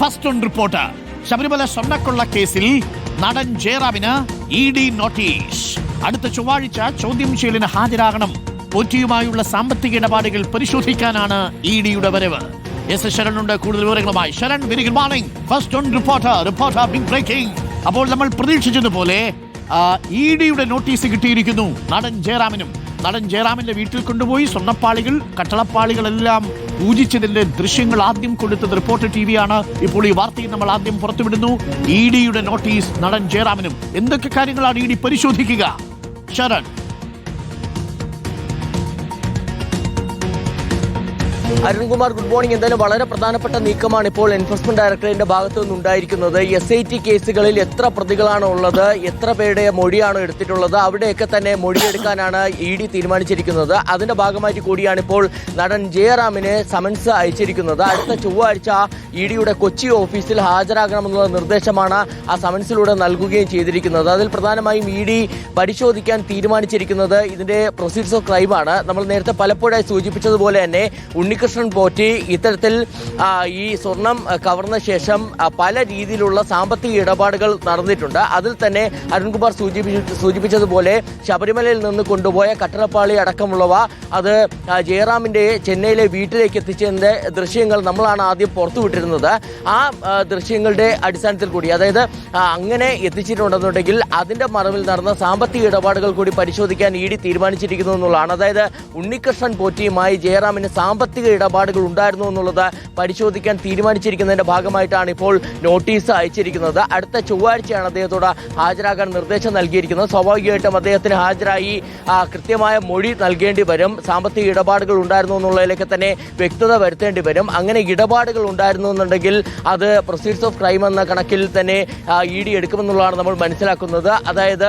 First on report. Sabarimala സ്വർണ്ണക്കൊള്ള കേസിൽ നടൻ ജയറാമിന് ED നോട്ടീസ്. അടുത്ത ചൊവ്വാഴ്ച ചോദ്യം ചെയ്യലിന് ഹാജരാകണം. പോറ്റിയുമായുള്ള സാമ്പത്തിക ഇടപാടുകൾ പരിശോധിക്കാനാണ് EDയുടെ വരവ്. എസ് ശരൺ കൂടുതൽ വിവരങ്ങളുമായി. Sharan, very good morning. First on Reporter big breaking. അപ്പോൾ നമ്മൾ പ്രതീക്ഷിച്ചതുപോലെ EDയുടെ നോട്ടീസ് കിട്ടിയിരിക്കുന്നു നടൻ ജയറാമിന്റെ വീട്ടിൽ കൊണ്ടുപോയി സ്വർണ്ണപ്പാളികൾ, കട്ടളപ്പാളികളെല്ലാം പൂജിച്ചതിന്റെ ദൃശ്യങ്ങൾ ആദ്യം കൊടുത്തത് റിപ്പോർട്ടർ TV ആണ്. ഇപ്പോൾ ഈ വാർത്തയിൽ നമ്മൾ ആദ്യം പുറത്തുവിടുന്നു. EDയുടെ നോട്ടീസ് നടൻ ജയറാമിനും. എന്തൊക്കെ കാര്യങ്ങളാണ് ED പരിശോധിക്കുക? ശരൺ. Arunkumar, good morning. എന്തായാലും വളരെ പ്രധാനപ്പെട്ട നീക്കമാണ് ഇപ്പോൾ എൻഫോഴ്സ്മെന്റ് ഡയറക്ടറേറ്റിന്റെ ഭാഗത്തു നിന്നുണ്ടായിരിക്കുന്നത്. SIT കേസുകളിൽ എത്ര പ്രതികളാണ് ഉള്ളത്, എത്ര പേരുടെ മൊഴിയാണ് എടുത്തിട്ടുള്ളത്, അവിടെയൊക്കെ തന്നെ മൊഴിയെടുക്കാനാണ് ED തീരുമാനിച്ചിരിക്കുന്നത്. അതിന്റെ ഭാഗമായിട്ട് കൂടിയാണ് ഇപ്പോൾ നടൻ ജയറാമിന് സമൻസ് അയച്ചിരിക്കുന്നത്. അടുത്ത ചൊവ്വാഴ്ച EDയുടെ കൊച്ചി ഓഫീസിൽ ഹാജരാകണമെന്നുള്ള നിർദ്ദേശമാണ് ആ സമൻസിലൂടെ നൽകുകയും ചെയ്തിരിക്കുന്നത്. അതിൽ പ്രധാനമായും ED പരിശോധിക്കാൻ തീരുമാനിച്ചിരിക്കുന്നത് ഇതിന്റെ പ്രൊസീഡ്സ് ഓഫ് ക്രൈമാണ്. നമ്മൾ നേരത്തെ പലപ്പോഴായി സൂചിപ്പിച്ചതുപോലെ തന്നെ ഉണ്ണികൃഷ്ണൻ പോറ്റി ഇത്തരത്തിൽ ഈ സ്വർണം കവർന്ന ശേഷം പല രീതിയിലുള്ള സാമ്പത്തിക ഇടപാടുകൾ നടന്നിട്ടുണ്ട്. അതിൽ തന്നെ അരുൺകുമാർ സൂചിപ്പിച്ചതുപോലെ ശബരിമലയിൽ നിന്ന് കൊണ്ടുപോയ കട്ടളപ്പാളി അടക്കമുള്ളവ അത് ജയറാമിന്റെ ചെന്നൈയിലെ വീട്ടിലേക്ക് എത്തിച്ചതിന്റെ ദൃശ്യങ്ങൾ നമ്മളാണ് ആദ്യം പുറത്തുവിട്ടിരുന്നത്. ആ ദൃശ്യങ്ങളുടെ അടിസ്ഥാനത്തിൽ കൂടി, അതായത് അങ്ങനെ എത്തിച്ചിട്ടുണ്ടെന്നുണ്ടെങ്കിൽ അതിന്റെ മറവിൽ നടന്ന സാമ്പത്തിക ഇടപാടുകൾ കൂടി പരിശോധിക്കാൻ ED തീരുമാനിച്ചിരിക്കുന്നു എന്നുള്ളതാണ്. അതായത് ഉണ്ണികൃഷ്ണൻ പോറ്റിയുമായി ജയറാമിന് സാമ്പത്തിക ഇടപാടുകൾ ഉണ്ടായിരുന്നു എന്നുള്ളത് പരിശോധിക്കാൻ തീരുമാനിച്ചിരിക്കുന്നതിന്റെ ഭാഗമായിട്ടാണ് ഇപ്പോൾ നോട്ടീസ് അയച്ചിരിക്കുന്നത്. അടുത്ത ചൊവ്വാഴ്ചയാണ് അദ്ദേഹത്തോട് ഹാജരാകാൻ നിർദ്ദേശം നൽകിയിരിക്കുന്നത്. സ്വാഭാവികമായിട്ടും അദ്ദേഹത്തിന് ഹാജരായി കൃത്യമായ മൊഴി നൽകേണ്ടി വരും. സാമ്പത്തിക ഇടപാടുകൾ ഉണ്ടായിരുന്നു എന്നുള്ളതിലേക്ക് തന്നെ വ്യക്തത വരുത്തേണ്ടി വരും. അങ്ങനെ ഇടപാടുകൾ ഉണ്ടായിരുന്നു എന്നുണ്ടെങ്കിൽ അത് പ്രൊസീഡ്സ് ഓഫ് ക്രൈം എന്ന കണക്കിൽ തന്നെ ED എടുക്കുമെന്നുള്ളതാണ് നമ്മൾ മനസ്സിലാക്കുന്നത്. അതായത്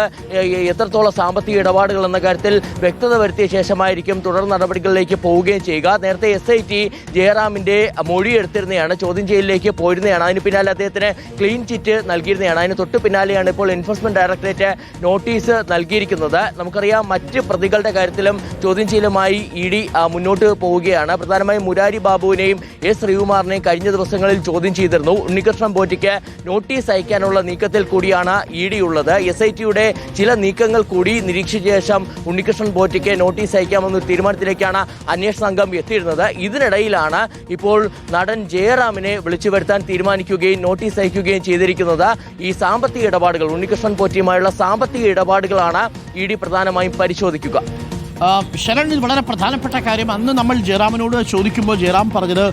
എത്രത്തോളം സാമ്പത്തിക ഇടപാടുകൾ എന്ന കാര്യത്തിൽ വ്യക്തത വരുത്തിയ ശേഷമായിരിക്കും തുടർ നടപടികളിലേക്ക് പോവുകയും ചെയ്യുക. നേരത്തെ SIT ജയറാമിന്റെ മൊഴി എടുത്തിരുന്നതാണ്, ചോദ്യം ചെയ്യലിലേക്ക് പോയിരുന്നതാണ്. അതിന് പിന്നാലെ അദ്ദേഹത്തിന് ക്ലീൻ ചിറ്റ് നൽകിയിരുന്നതാണ്. അതിന് തൊട്ട് പിന്നാലെയാണ് ഇപ്പോൾ എൻഫോഴ്സ്മെന്റ് ഡയറക്ടറേറ്റ് നോട്ടീസ് നൽകിയിരിക്കുന്നത്. നമുക്കറിയാം, മറ്റ് പ്രതികളുടെ കാര്യത്തിലും ചോദ്യം ചെയ്യലുമായി ED മുന്നോട്ട് പോവുകയാണ്. പ്രധാനമായും മുരാരി ബാബുവിനെയും S ശ്രീകുമാറിനെയും കഴിഞ്ഞ ദിവസങ്ങളിൽ ചോദ്യം ചെയ്തിരുന്നു. ഉണ്ണികൃഷ്ണൻ പോറ്റിക്ക് നോട്ടീസ് അയക്കാനുള്ള നീക്കത്തിൽ കൂടിയാണ് ED ഉള്ളത്. SITയുടെ ചില നീക്കങ്ങൾ കൂടി നിരീക്ഷിച്ച ശേഷം ഉണ്ണികൃഷ്ണൻ പോറ്റിക്ക് നോട്ടീസ് അയക്കാമെന്ന തീരുമാനത്തിലേക്കാണ് അന്വേഷണ സംഘം എത്തിയിരുന്നത്. ഇതിനിടയിലാണ് ഇപ്പോൾ നടൻ ജയറാമിനെ വിളിച്ചു വരുത്താൻ തീരുമാനിക്കുകയും നോട്ടീസ് അയക്കുകയും ചെയ്തിരിക്കുന്നത്. ഈ സാമ്പത്തിക ഇടപാടുകൾ, ഉണ്ണികൃഷ്ണൻ പോറ്റിയുമായുള്ള സാമ്പത്തിക ഇടപാടുകളാണ് ED പ്രധാനമായും പരിശോധിക്കുക. ശരണിൽ വളരെ പ്രധാനപ്പെട്ട കാര്യം, അന്ന് നമ്മൾ ജയറാമിനോട് ചോദിക്കുമ്പോൾ ജയറാം പറഞ്ഞത്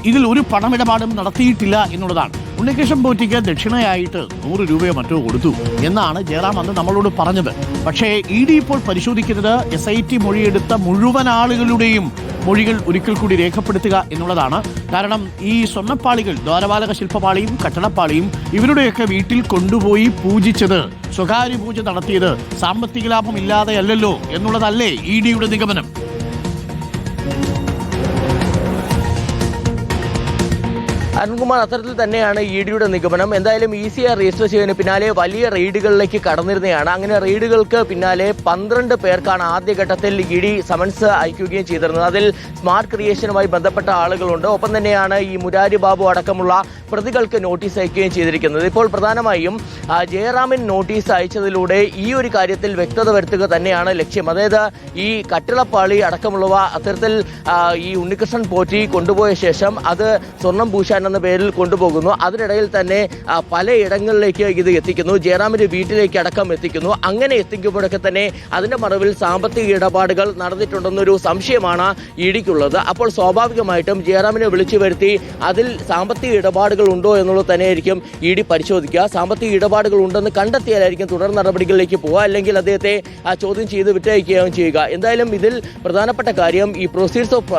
ഇതിൽ ഒരു പണമിടപാടും നടത്തിയിട്ടില്ല എന്നുള്ളതാണ്. ഉണ്ണികൃഷ്ണൻ പോറ്റിക്ക് ദക്ഷിണയായിട്ട് 100 രൂപയോ മറ്റോ കൊടുത്തു എന്നാണ് ജയറാം അന്ന് നമ്മളോട് പറഞ്ഞത്. പക്ഷേ ED ഇപ്പോൾ പരിശോധിക്കുന്നത് SIT മൊഴിയെടുത്ത മുഴുവൻ ആളുകളുടെയും മൊഴികൾ ഒരിക്കൽ കൂടി രേഖപ്പെടുത്തുക എന്നുള്ളതാണ്. കാരണം ഈ സ്വർണ്ണപ്പാളികൾ, ദ്വാരപാലക ശില്പപാളിയും കട്ടളപ്പാളിയും ഇവരുടെയൊക്കെ വീട്ടിൽ കൊണ്ടുപോയി പൂജിച്ചത്, സ്വകാര്യ പൂജ നടത്തിയത് സാമ്പത്തിക ലാഭം ഇല്ലാതെയല്ലല്ലോ എന്നുള്ളതല്ലേ EDയുടെ നിഗമനം? അരുൺകുമാർ, അത്തരത്തിൽ തന്നെയാണ് EDയുടെ നിഗമനം. എന്തായാലും ECR രജിസ്റ്റർ ചെയ്തതിന് പിന്നാലെ വലിയ റെയ്ഡുകളിലേക്ക് കടന്നിരുന്നതാണ്. അങ്ങനെ റെയ്ഡുകൾക്ക് പിന്നാലെ 12 പേർക്കാണ് ആദ്യഘട്ടത്തിൽ ED സമൻസ് അയക്കുകയും ചെയ്തിരുന്നത്. അതിൽ സ്മാർട്ട് ക്രിയേഷനുമായി ബന്ധപ്പെട്ട ആളുകളുണ്ട്. ഒപ്പം തന്നെയാണ് ഈ മുരാരി ബാബു അടക്കമുള്ള പ്രതികൾക്ക് നോട്ടീസ് അയക്കുകയും ചെയ്തിരിക്കുന്നത്. ഇപ്പോൾ പ്രധാനമായും ജയറാമിന് നോട്ടീസ് അയച്ചതിലൂടെ ഈ ഒരു കാര്യത്തിൽ വ്യക്തത വരുത്തുക തന്നെയാണ് ലക്ഷ്യം. അതായത് ഈ കട്ടിളപ്പാളി അടക്കമുള്ളവ അത്തരത്തിൽ ഈ ഉണ്ണികൃഷ്ണൻ പോറ്റി കൊണ്ടുപോയ ശേഷം അത് സ്വർണം പൂശാൻ എന്ന പേരിൽ കൊണ്ടുപോകുന്നു. അതിനിടയിൽ തന്നെ പലയിടങ്ങളിലേക്ക് ഇത് എത്തിക്കുന്നു. ജയറാമിന്റെ വീട്ടിലേക്ക് അടക്കം എത്തിക്കുന്നു. അങ്ങനെ എത്തിക്കുമ്പോഴൊക്കെ തന്നെ അതിന്റെ മറവിൽ സാമ്പത്തിക ഇടപാടുകൾ നടന്നിട്ടുണ്ടെന്നൊരു സംശയമാണ് EDക്കുള്ളത്. അപ്പോൾ സ്വാഭാവികമായിട്ടും ജയറാമിനെ വിളിച്ചു വരുത്തി അതിൽ സാമ്പത്തിക ഇടപാടുകൾ ഉണ്ടോ എന്നുള്ളത് തന്നെയായിരിക്കും ED പരിശോധിക്കുക. സാമ്പത്തിക ഇടപാടുകൾ ഉണ്ടെന്ന് കണ്ടെത്തിയാലായിരിക്കും തുടർ നടപടികളിലേക്ക് പോവുക, അല്ലെങ്കിൽ അദ്ദേഹത്തെ ചോദ്യം ചെയ്ത് വിട്ടയക്കുകയും ചെയ്യുക. എന്തായാലും ഇതിൽ പ്രധാനപ്പെട്ട കാര്യം ഈ പ്രൊസീഡ്സ് ഓഫ്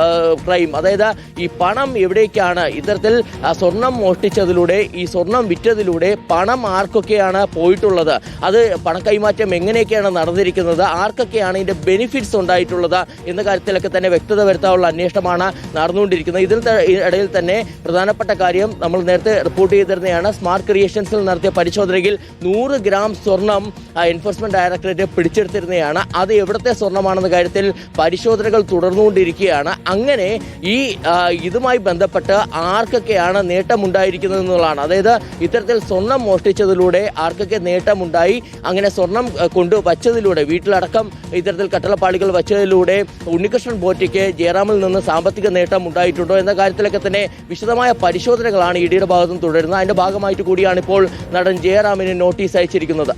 ക്രൈം, അതായത് ഈ പണം എവിടേക്കാണ്, ഇത്തരത്തിൽ സ്വർണം മോഷ്ടിച്ചതിലൂടെ, ഈ സ്വർണം വിറ്റതിലൂടെ പണം ആർക്കൊക്കെയാണ് പോയിട്ടുള്ളത്, അത് പണക്കൈമാറ്റം എങ്ങനെയൊക്കെയാണ് നടന്നിരിക്കുന്നത്, ആർക്കൊക്കെയാണ് ഇതിന്റെ ബെനിഫിറ്റ്സ് ഉണ്ടായിട്ടുള്ളത് എന്ന കാര്യത്തിലൊക്കെ തന്നെ വ്യക്തത വരുത്താനുള്ള അന്വേഷണമാണ് നടന്നുകൊണ്ടിരിക്കുന്നത്. ഇതിനിടയിൽ തന്നെ പ്രധാനപ്പെട്ട കാര്യം നമ്മൾ നേരത്തെ റിപ്പോർട്ട് ചെയ്തിരുന്നതാണ്. സ്മാർട്ട് ക്രിയേഷൻസിൽ നടത്തിയ പരിശോധനയിൽ 100 ഗ്രാം സ്വർണം എൻഫോഴ്സ്മെന്റ് ഡയറക്ടറേറ്റ് പിടിച്ചെടുത്തിരുന്നതാണ്. അത് എവിടത്തെ സ്വർണ്ണമാണെന്ന കാര്യത്തിൽ പരിശോധനകൾ തുടർന്നുകൊണ്ടിരിക്കുകയാണ്. അങ്ങനെ ഈ ഇതുമായി ബന്ധപ്പെട്ട് ആർക്കൊക്കെയാണ് ആർക്കൊക്കെയാണ് നേട്ടമുണ്ടായിരിക്കുന്നത് എന്നുള്ളതാണ്. അതായത് ഇത്തരത്തിൽ സ്വർണം മോഷ്ടിച്ചതിലൂടെ ആർക്കൊക്കെ നേട്ടമുണ്ടായി, അങ്ങനെ സ്വർണം വച്ചതിലൂടെ വീട്ടിലടക്കം ഇത്തരത്തിൽ കട്ടളപ്പാളികൾ വച്ചതിലൂടെ ഉണ്ണികൃഷ്ണൻ പോറ്റിക്ക് ജയറാമിൽ നിന്ന് സാമ്പത്തിക നേട്ടം ഉണ്ടായിട്ടുണ്ടോ എന്ന കാര്യത്തിലൊക്കെ തന്നെ വിശദമായ പരിശോധനകളാണ് ഇഡിയുടെ ഭാഗത്തും തുടരുന്നത്. അതിന്റെ ഭാഗമായിട്ട് കൂടിയാണ് ഇപ്പോൾ നടൻ ജയറാമിന് നോട്ടീസ് അയച്ചിരിക്കുന്നത്.